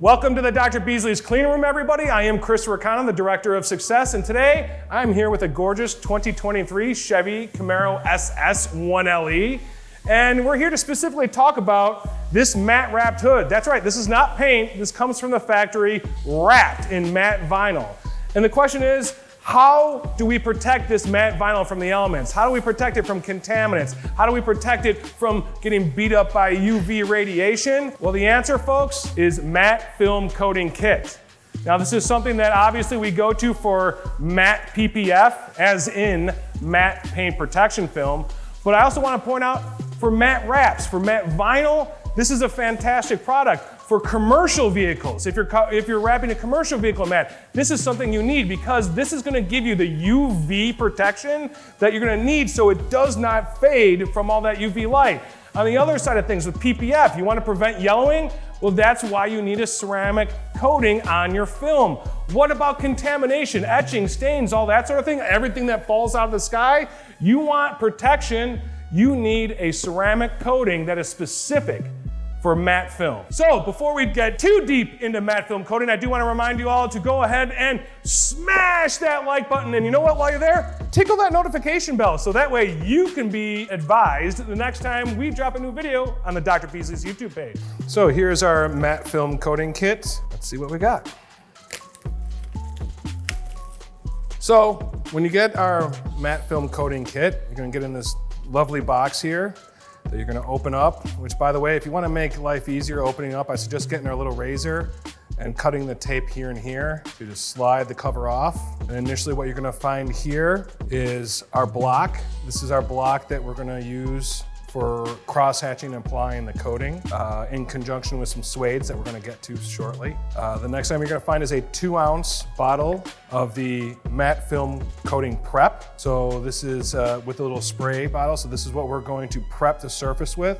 Welcome to the Dr. Beasley's Clean Room, everybody. I am Chris Racana, the Director of Success, and today I'm here with a gorgeous 2023 Chevy Camaro SS 1LE. And we're here to specifically talk about this matte wrapped hood. That's right, this is not paint. This comes from the factory wrapped in matte vinyl. And the question is, how do we protect this matte vinyl from the elements? How do we protect it from contaminants? How do we protect it from getting beat up by UV radiation? Well, the answer, folks, is matte film coating kit. Now, this is something that obviously we go to for matte PPF, as in matte paint protection film. But I also want to point out for matte wraps, for matte vinyl, this is a fantastic product. For commercial vehicles, if you're wrapping a commercial vehicle matte, this is something you need because this is going to give you the UV protection that you're going to need so it does not fade from all that UV light. On the other side of things, with PPF, you want to prevent yellowing? Well, that's why you need a ceramic coating on your film. What about contamination, etching, stains, all that sort of thing? Everything that falls out of the sky? You want protection, you need a ceramic coating that is specific for matte film. So before we get too deep into matte film coating, I do want to remind you all to go ahead and smash that like button. And you know what, while you're there, tickle that notification bell so that way you can be advised the next time we drop a new video on the Dr. Beasley's YouTube page. So here's our matte film coating kit. Let's see what we got. So when you get our matte film coating kit, you're going to get in this lovely box here that you're gonna open up, which, by the way, if you wanna make life easier opening up, I suggest getting our little razor and cutting the tape here and here. So you just slide the cover off. And initially what you're gonna find here is our block. This is our block that we're gonna use for cross-hatching and applying the coating in conjunction with some suedes that we're gonna get to shortly. The next item you're gonna find is a 2-ounce bottle of the matte film coating prep. So this is with a little spray bottle. So this is what we're going to prep the surface with.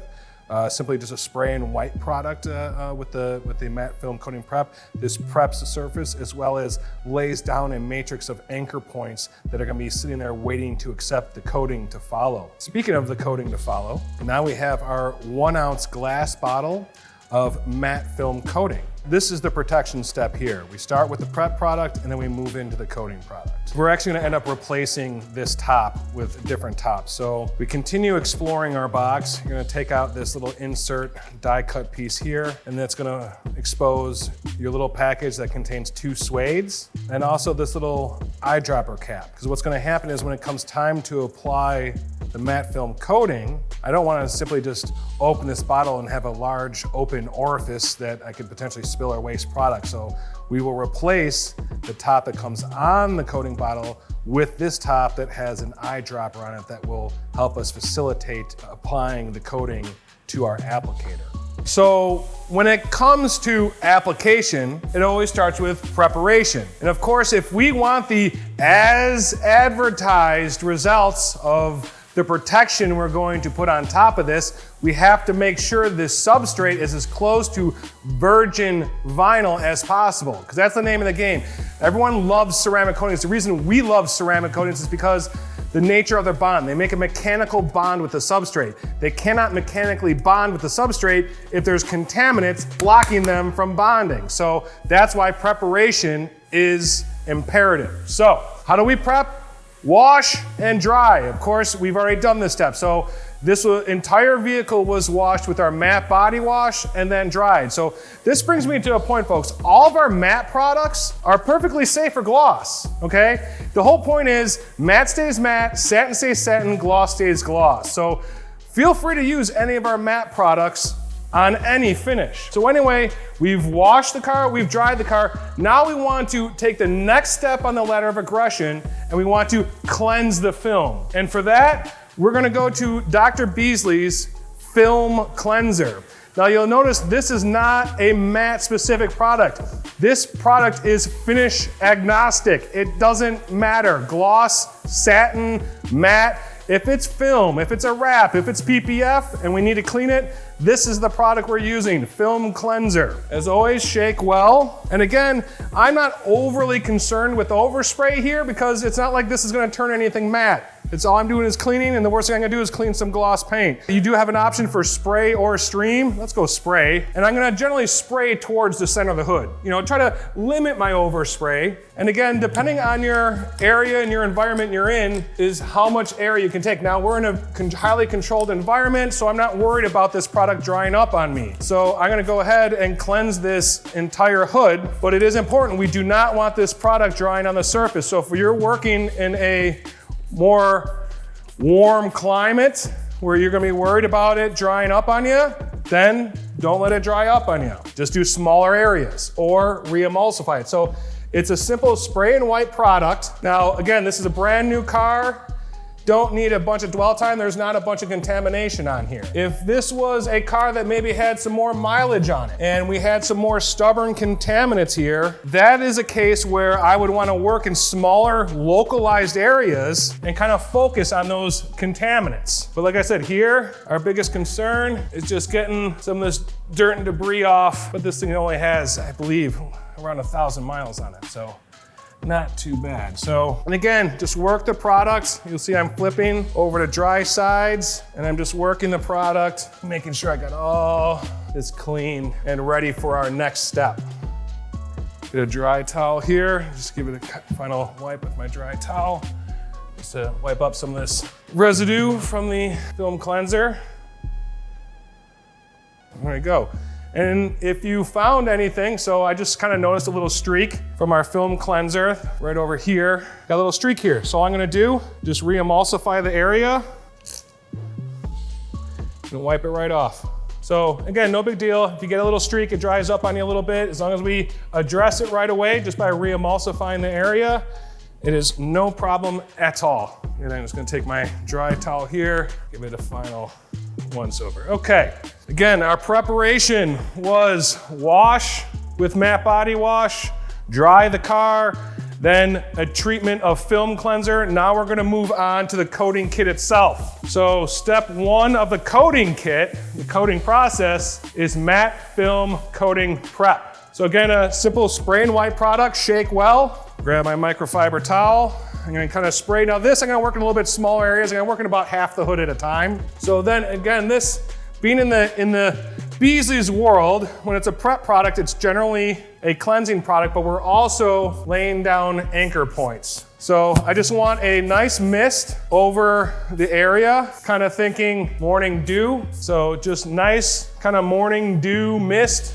Simply just a spray and white product with the matte film coating prep. This preps the surface as well as lays down a matrix of anchor points that are gonna be sitting there waiting to accept the coating to follow. Speaking of the coating to follow, now we have our 1-ounce glass bottle of matte film coating. This is the protection step here. We start with the prep product and then we move into the coating product. We're actually gonna end up replacing this top with different tops. So we continue exploring our box. You're gonna take out this little insert die cut piece here, and that's gonna expose your little package that contains 2 suedes and also this little eyedropper cap. Because what's gonna happen is when it comes time to apply the matte film coating, I don't wanna simply just open this bottle and have a large open orifice that I could potentially spill our waste product. So we will replace the top that comes on the coating bottle with this top that has an eyedropper on it that will help us facilitate applying the coating to our applicator. So when it comes to application, it always starts with preparation. And of course, if we want the as advertised results of the protection we're going to put on top of this, we have to make sure this substrate is as close to virgin vinyl as possible, because that's the name of the game. Everyone loves ceramic coatings. The reason we love ceramic coatings is because the nature of their bond. They make a mechanical bond with the substrate. They cannot mechanically bond with the substrate if there's contaminants blocking them from bonding. So that's why preparation is imperative. So how do we prep? Wash and dry. Of course, we've already done this step. So this entire vehicle was washed with our matte body wash and then dried. So this brings me to a point, folks. All of our matte products are perfectly safe for gloss, okay? The whole point is matte stays matte, satin stays satin, gloss stays gloss. So feel free to use any of our matte products on any finish. So anyway, we've washed the car, we've dried the car. Now we want to take the next step on the ladder of aggression and we want to cleanse the film. And for that, we're gonna go to Dr. Beasley's Film Cleanser. Now you'll notice this is not a matte specific product. This product is finish agnostic. It doesn't matter. Gloss, satin, matte. If it's film, if it's a wrap, if it's PPF and we need to clean it, this is the product we're using, Film Cleanser. As always, shake well. And again, I'm not overly concerned with overspray here because it's not like this is gonna turn anything matte. It's all I'm doing is cleaning, and the worst thing I'm gonna do is clean some gloss paint. You do have an option for spray or stream. Let's go spray. And I'm gonna generally spray towards the center of the hood. You know, try to limit my overspray. And again, depending on your area and your environment you're in is how much area you can take. Now we're in a highly controlled environment, so I'm not worried about this product drying up on me. So I'm gonna go ahead and cleanse this entire hood, but it is important, we do not want this product drying on the surface. So if you're working in a more warm climate where you're gonna be worried about it drying up on you, then don't let it dry up on you. Just do smaller areas or re-emulsify it. So it's a simple spray and wipe product. Now, again, this is a brand new car. Don't need a bunch of dwell time. There's not a bunch of contamination on here. If this was a car that maybe had some more mileage on it and we had some more stubborn contaminants here, that is a case where I would want to work in smaller localized areas and kind of focus on those contaminants. But like I said, here, our biggest concern is just getting some of this dirt and debris off. But this thing only has, I believe, around 1,000 miles on it. So not too bad. So, and again, just work the product. You'll see I'm flipping over to dry sides and I'm just working the product, making sure I got all this clean and ready for our next step. Get a dry towel here. Just give it a final wipe with my dry towel. Just to wipe up some of this residue from the film cleanser. There we go. And if you found anything, so I just kind of noticed a little streak from our film cleanser right over here. Got a little streak here. So all I'm gonna do, just re-emulsify the area and wipe it right off. So again, no big deal. If you get a little streak, it dries up on you a little bit. As long as we address it right away, just by re-emulsifying the area, it is no problem at all. And I'm just gonna take my dry towel here, give it a final once over. Okay, again, our preparation was wash with matte body wash, dry the car, then a treatment of film cleanser. Now we're gonna move on to the coating kit itself. So step one of the coating kit, the coating process, is matte film coating prep. So again, a simple spray and wipe product, shake well, grab my microfiber towel. I'm gonna kind of spray. Now this, I'm gonna work in a little bit smaller areas. I'm gonna work in about half the hood at a time. So then again, this, being in the Beasley's world, when it's a prep product, it's generally a cleansing product, but we're also laying down anchor points. So I just want a nice mist over the area, kind of thinking morning dew. So just nice kind of morning dew mist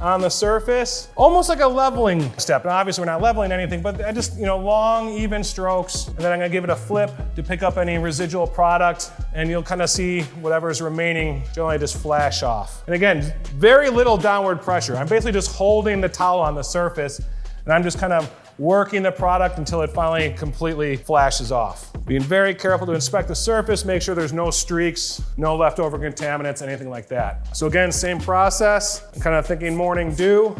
on the surface, almost like a leveling step. Now obviously we're not leveling anything, but I just, long, even strokes, and then I'm gonna give it a flip to pick up any residual product, and you'll kind of see whatever is remaining generally just flash off. And again, very little downward pressure. I'm basically just holding the towel on the surface, and I'm just kind of working the product until it finally completely flashes off. Being very careful to inspect the surface, make sure there's no streaks, no leftover contaminants, anything like that. So again, same process. I'm kind of thinking morning dew.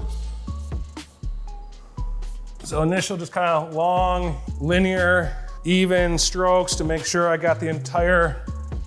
So initial, just kind of long, linear, even strokes to make sure I got the entire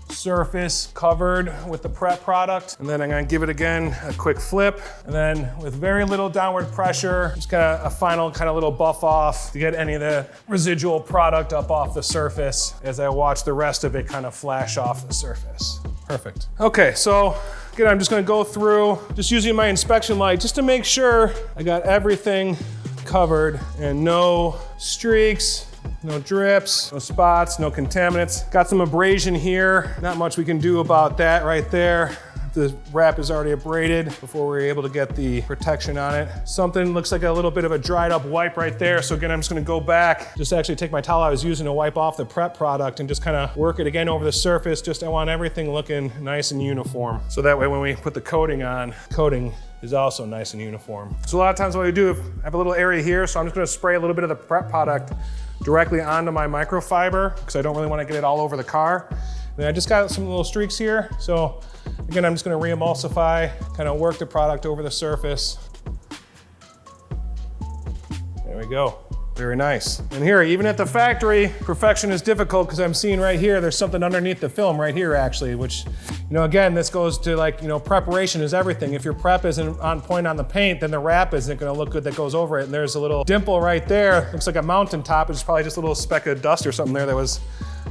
surface covered with the prep product. And then I'm gonna give it again a quick flip. And then with very little downward pressure, just kind of a final kind of little buff off to get any of the residual product up off the surface as I watch the rest of it kind of flash off the surface. Perfect. Okay, so again, I'm just gonna go through, just using my inspection light just to make sure I got everything covered and no streaks, no drips, no spots, no contaminants. Got some abrasion here. Not much we can do about that right there. The wrap is already abraded before we were able to get the protection on it. Something looks like a little bit of a dried up wipe right there. So again, I'm just gonna go back, just actually take my towel I was using to wipe off the prep product and just kind of work it again over the surface. Just I want everything looking nice and uniform. So that way when we put the coating on, coating is also nice and uniform. So a lot of times what we do, I have a little area here, so I'm just gonna spray a little bit of the prep product directly onto my microfiber because I don't really want to get it all over the car. And I just got some little streaks here. So again, I'm just going to re-emulsify, kind of work the product over the surface. There we go. Very nice. And here, even at the factory, perfection is difficult because I'm seeing right here, there's something underneath the film right here actually, which, again, this goes to preparation is everything. If your prep isn't on point on the paint, then the wrap isn't gonna look good that goes over it. And there's a little dimple right there. Looks like a mountaintop. It's probably just a little speck of dust or something there that was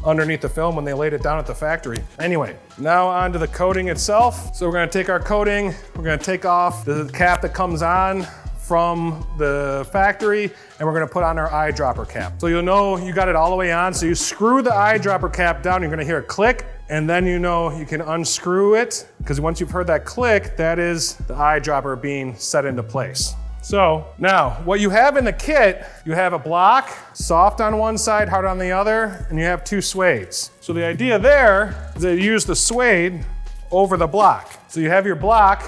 underneath the film when they laid it down at the factory. Anyway, now onto the coating itself. So we're gonna take our coating, we're gonna take off the cap that comes on from the factory, and we're gonna put on our eyedropper cap. So you'll know you got it all the way on, so you screw the eyedropper cap down, you're gonna hear a click, and then you know you can unscrew it, because once you've heard that click, that is the eyedropper being set into place. So now, what you have in the kit, you have a block, soft on one side, hard on the other, and you have two suedes. So the idea there is that you use the suede over the block. So you have your block,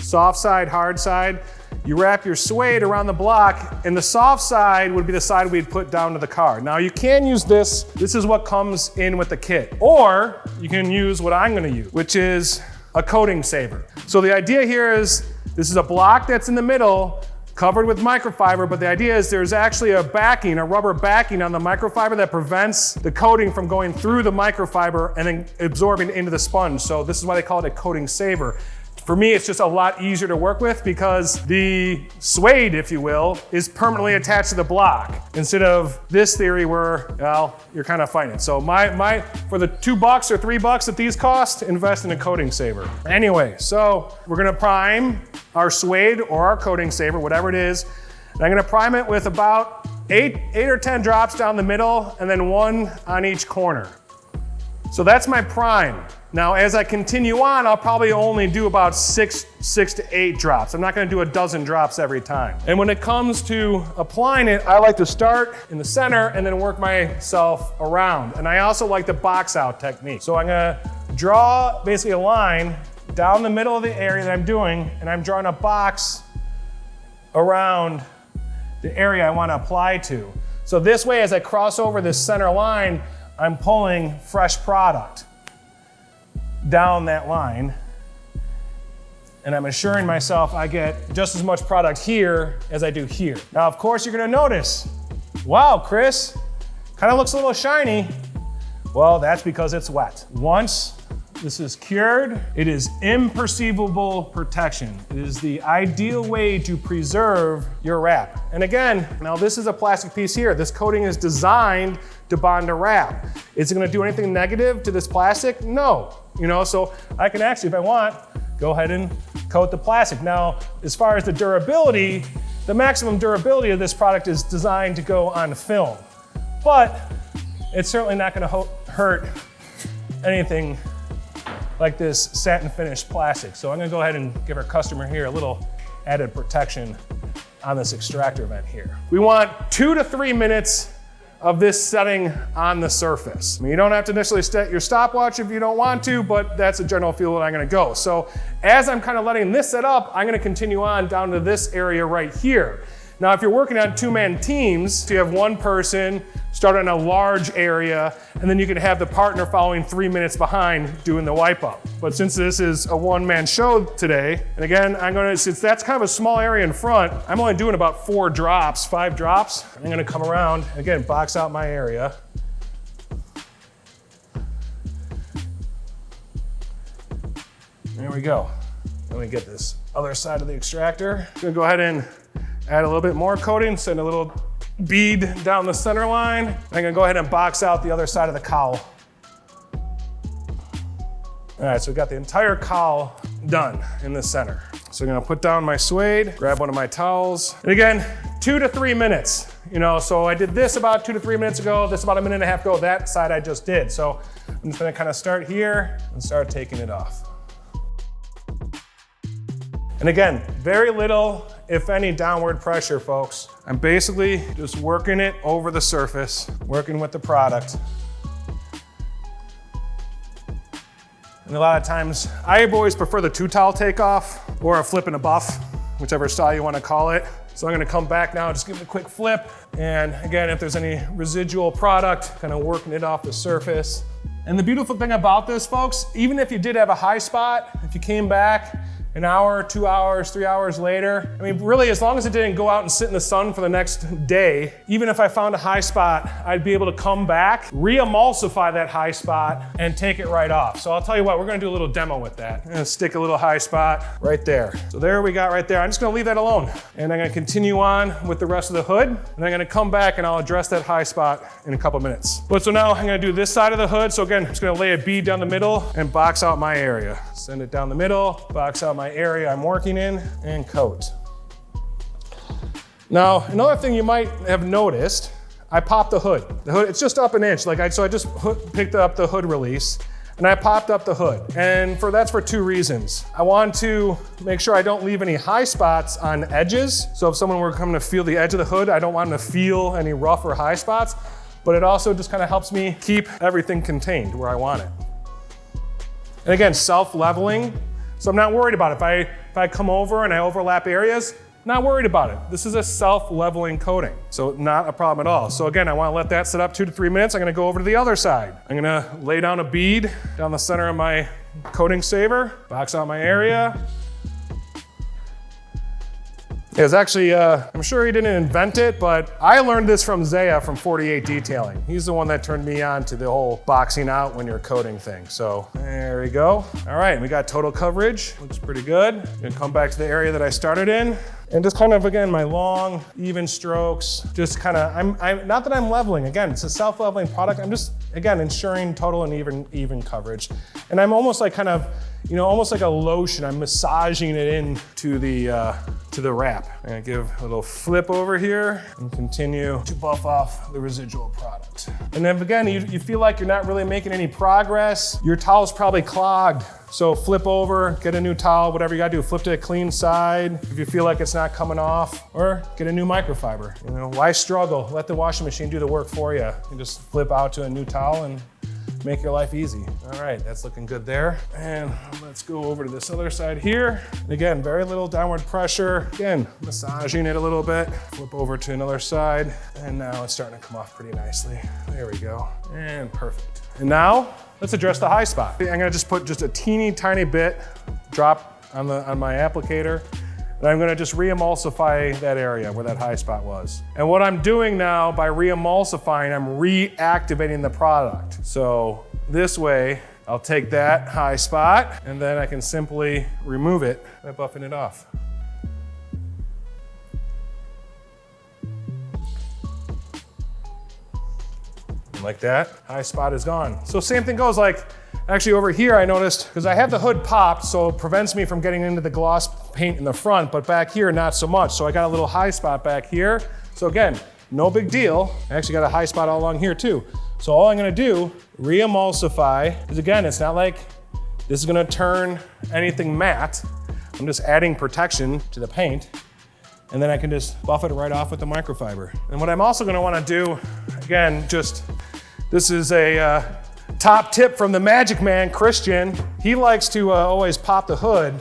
soft side, hard side, you wrap your suede around the block, and the soft side would be the side we'd put down to the car. Now you can use this is what comes in with the kit. Or you can use what I'm gonna use, which is a coating saver. So the idea here is, this is a block that's in the middle, covered with microfiber, but the idea is there's actually a backing, a rubber backing on the microfiber that prevents the coating from going through the microfiber and then absorbing into the sponge. So this is why they call it a coating saver. For me, it's just a lot easier to work with because the suede, if you will, is permanently attached to the block instead of this theory where, well, you're kind of fighting it. So for the $2 or $3 that these cost, invest in a coating saver. Anyway, so we're gonna prime our suede or our coating saver, whatever it is. And I'm gonna prime it with about 8 or 10 drops down the middle and then 1 on each corner. So that's my prime. Now, as I continue on, I'll probably only do about 6 to 8 drops. I'm not gonna do a dozen drops every time. And when it comes to applying it, I like to start in the center and then work myself around. And I also like the box out technique. So I'm gonna draw basically a line down the middle of the area that I'm doing, and I'm drawing a box around the area I wanna apply to. So this way, as I cross over this center line, I'm pulling fresh product down that line, and I'm assuring myself I get just as much product here as I do here. Now, of course, you're gonna notice, wow, Chris, kind of looks a little shiny. Well, that's because it's wet. Once this is cured, it is imperceivable protection. It is the ideal way to preserve your wrap. And again, now this is a plastic piece here. This coating is designed to bond to wrap. Is it gonna do anything negative to this plastic? No. So I can actually, if I want, go ahead and coat the plastic. Now, as far as the durability, the maximum durability of this product is designed to go on film, but it's certainly not gonna hurt anything like this satin finished plastic. So I'm gonna go ahead and give our customer here a little added protection on this extractor vent here. We want 2 to 3 minutes of this setting on the surface. I mean, you don't have to necessarily set your stopwatch if you don't want to, but that's a general feel that I'm gonna go. So as I'm kind of letting this set up, I'm gonna continue on down to this area right here. Now, if you're working on 2-man teams, so you have one person start on a large area, and then you can have the partner following 3 minutes behind doing the wipe up. But since this is a 1-man show today, and again, since that's kind of a small area in front, I'm only doing about 5 drops. I'm gonna come around, again, box out my area. There we go. Let me get this other side of the extractor. I'm gonna go ahead and add a little bit more coating, send a little bead down the center line. I'm gonna go ahead and box out the other side of the cowl. All right, so we got the entire cowl done in the center. So I'm gonna put down my suede, grab one of my towels. And again, 2 to 3 minutes. So I did this about 2 to 3 minutes ago, this about a minute and a half ago, that side I just did. So I'm just gonna kind of start here and start taking it off. And again, very little, if any, downward pressure, folks. I'm basically just working it over the surface, working with the product. And a lot of times, I always prefer the 2-towel takeoff or a flip and a buff, whichever style you want to call it. So I'm gonna come back now, just give it a quick flip. And again, if there's any residual product, kind of working it off the surface. And the beautiful thing about this, folks, even if you did have a high spot, if you came back an hour, 2 hours, 3 hours later. I mean, really, as long as it didn't go out and sit in the sun for the next day, even if I found a high spot, I'd be able to come back, re-emulsify that high spot, and take it right off. So I'll tell you what, we're gonna do a little demo with that. I'm gonna stick a little high spot right there. So there we got right there. I'm just gonna leave that alone. And I'm gonna continue on with the rest of the hood, and I'm gonna come back and I'll address that high spot in a couple minutes. But so now I'm gonna do this side of the hood. So again, I'm just gonna lay a bead down the middle and box out my area. Send it down the middle, box out my area I'm working in, and coat. Now, another thing you might have noticed, I popped the hood. The hood, it's just up an inch. So I just picked up the hood release and I popped up the hood. And that's for 2 reasons. I want to make sure I don't leave any high spots on edges. So if someone were coming to feel the edge of the hood, I don't want them to feel any rough or high spots, but it also just kind of helps me keep everything contained where I want it. And again, self-leveling. So I'm not worried about it. If I come over and I overlap areas, not worried about it. This is a self-leveling coating, so not a problem at all. So again, I want to let that sit up 2 to 3 minutes. I'm going to go over to the other side. I'm going to lay down a bead down the center of my coating saver, box out my area. It was actually, I'm sure he didn't invent it, but I learned this from Zaya from 48 Detailing. He's the one that turned me on to the whole boxing out when you're coating thing. So there we go. All right, we got total coverage. Looks pretty good. I'm gonna come back to the area that I started in. And just kind of, again, my long, even strokes, just kind of, not that I'm leveling, again, it's a self-leveling product. I'm just, again, ensuring total and even coverage. And I'm almost like kind of, almost like a lotion. I'm massaging it into the wrap. I'm gonna give a little flip over here and continue to buff off the residual product. And then again, you feel like you're not really making any progress. Your towel's probably clogged. So flip over, get a new towel, whatever you gotta do, flip to a clean side if you feel like it's not coming off, or get a new microfiber. Why struggle? Let the washing machine do the work for you. You just flip out to a new towel and make your life easy. All right, that's looking good there. And let's go over to this other side here. And again, very little downward pressure. Again, massaging it a little bit. Flip over to another side. And now it's starting to come off pretty nicely. There we go, and perfect. And now, let's address the high spot. I'm gonna just put just a teeny tiny bit, drop on my applicator, and I'm gonna just re-emulsify that area where that high spot was. And what I'm doing now by re-emulsifying, I'm reactivating the product. So this way, I'll take that high spot, and then I can simply remove it by buffing it off. Like that, high spot is gone. So same thing goes, like actually over here I noticed, because I have the hood popped, so it prevents me from getting into the gloss paint in the front, but back here not so much. So I got a little high spot back here. So again, no big deal. I actually got a high spot all along here too. So all I'm gonna do, re-emulsify, because again, it's not like this is gonna turn anything matte. I'm just adding protection to the paint, and then I can just buff it right off with the microfiber. And what I'm also gonna wanna do, again, this is a top tip from the Magic Man, Christian. He likes to always pop the hood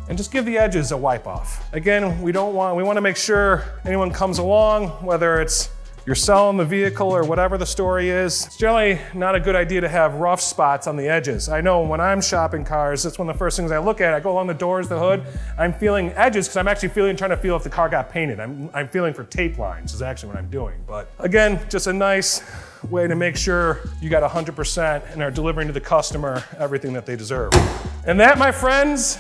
and just give the edges a wipe off. Again, we wanna make sure anyone comes along, whether it's you're selling the vehicle or whatever the story is, it's generally not a good idea to have rough spots on the edges. I know when I'm shopping cars, that's one of the first things I look at. I go along the doors, the hood, I'm feeling edges because I'm actually trying to feel if the car got painted. I'm feeling for tape lines is actually what I'm doing. But again, just a nice way to make sure you got 100% and are delivering to the customer everything that they deserve. And that, my friends,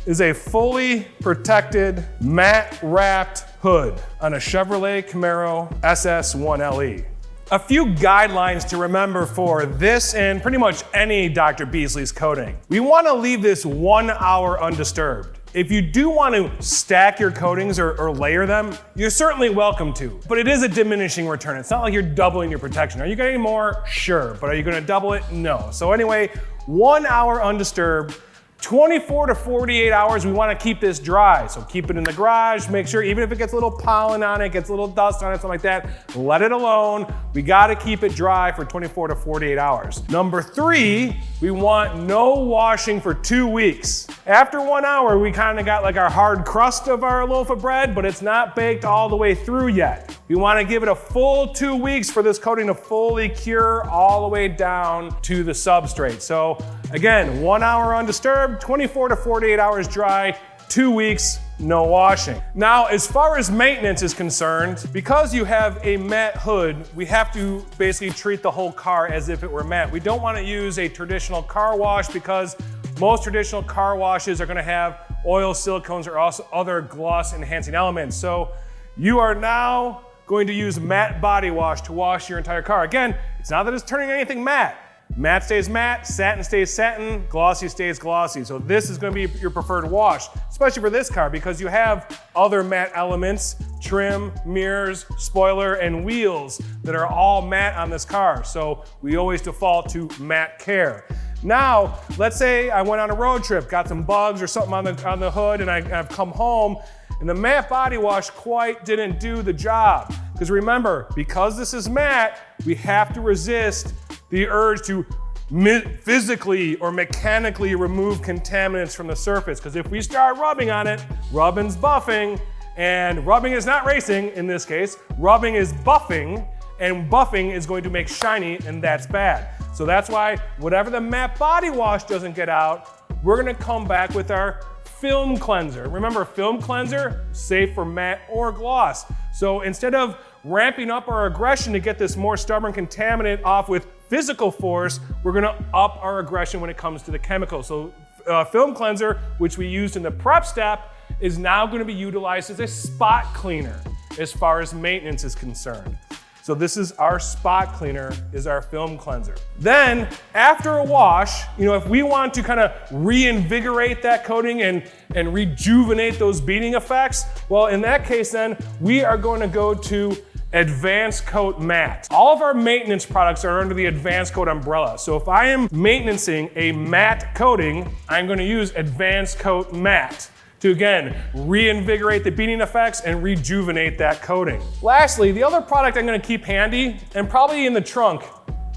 is a fully protected, matte wrapped hood on a Chevrolet Camaro SS 1LE. A few guidelines to remember for this and pretty much any Dr. Beasley's coating. We want to leave this 1 hour undisturbed. If you do want to stack your coatings or layer them, you're certainly welcome to, but it is a diminishing return. It's not like you're doubling your protection. Are you getting more? Sure, but are you gonna double it? No. So anyway, 1 hour undisturbed, 24 to 48 hours, we wanna keep this dry. So keep it in the garage, make sure even if it gets a little pollen on it, gets a little dust on it, something like that, let it alone. We gotta keep it dry for 24 to 48 hours. Number 3, we want no washing for 2 weeks. After 1 hour, we kinda got like our hard crust of our loaf of bread, but it's not baked all the way through yet. We want to give it a full 2 weeks for this coating to fully cure all the way down to the substrate. So again, 1 hour undisturbed, 24 to 48 hours dry, 2 weeks, no washing. Now, as far as maintenance is concerned, because you have a matte hood, we have to basically treat the whole car as if it were matte. We don't want to use a traditional car wash because most traditional car washes are going to have oil, silicones, or also other gloss enhancing elements. So you are now going to use matte body wash to wash your entire car. Again, it's not that it's turning anything matte. Matte stays matte, satin stays satin, glossy stays glossy. So this is going to be your preferred wash, especially for this car because you have other matte elements, trim, mirrors, spoiler, and wheels that are all matte on this car. So we always default to matte care. Now, let's say I went on a road trip, got some bugs or something on the hood, and I've come home, and the matte body wash quite didn't do the job. Because remember, because this is matte, we have to resist the urge to physically or mechanically remove contaminants from the surface. Because if we start rubbing on it, rubbing's buffing, and rubbing is not racing in this case, rubbing is buffing, and buffing is going to make shiny, and that's bad. So that's why whatever the matte body wash doesn't get out, we're gonna come back with our film cleanser. Remember, film cleanser, safe for matte or gloss. So instead of ramping up our aggression to get this more stubborn contaminant off with physical force, we're gonna up our aggression when it comes to the chemical. So film cleanser, which we used in the prep step, is now gonna be utilized as a spot cleaner as far as maintenance is concerned. So this is our spot cleaner, is our film cleanser. Then after a wash, if we want to kind of reinvigorate that coating and rejuvenate those beading effects, well, in that case then, we are going to go to Advanced Coat Matte. All of our maintenance products are under the Advanced Coat umbrella. So if I am maintaining a matte coating, I'm going to use Advanced Coat Matte to again, reinvigorate the beading effects and rejuvenate that coating. Lastly, the other product I'm gonna keep handy and probably in the trunk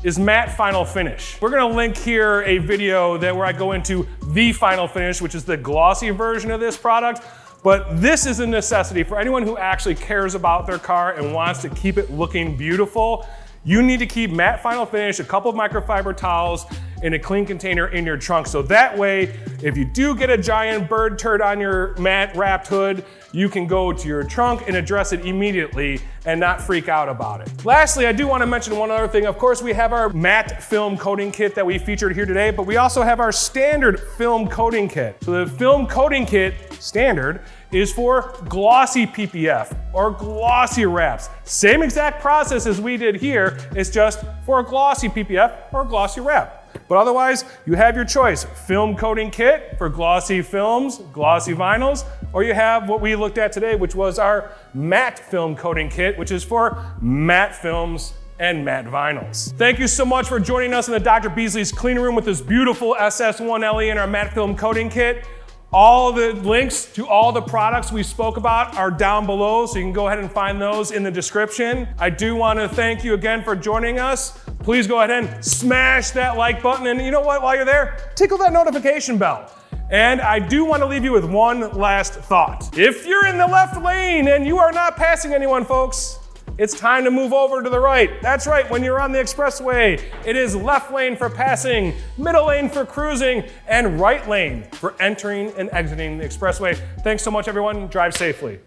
is Matte Final Finish. We're gonna link here a video where I go into the Final Finish, which is the glossy version of this product. But this is a necessity for anyone who actually cares about their car and wants to keep it looking beautiful. You need to keep Matte Final Finish, a couple of microfiber towels, in a clean container in your trunk. So that way, if you do get a giant bird turd on your matte wrapped hood, you can go to your trunk and address it immediately and not freak out about it. Lastly, I do want to mention one other thing. Of course, we have our matte film coating kit that we featured here today, but we also have our standard film coating kit. So the film coating kit standard is for glossy PPF or glossy wraps. Same exact process as we did here, it's just for a glossy PPF or glossy wrap. But otherwise, you have your choice. Film coating kit for glossy films, glossy vinyls, or you have what we looked at today, which was our matte film coating kit, which is for matte films and matte vinyls. Thank you so much for joining us in the Dr. Beasley's clean room with this beautiful SS1 LE and our matte film coating kit. All the links to all the products we spoke about are down below, so you can go ahead and find those in the description. I do want to thank you again for joining us. Please go ahead and smash that like button, and you know what, while you're there, tickle that notification bell. And I do want to leave you with one last thought. If you're in the left lane and you are not passing anyone, folks, it's time to move over to the right. That's right, when you're on the expressway, it is left lane for passing, middle lane for cruising, and right lane for entering and exiting the expressway. Thanks so much, everyone. Drive safely.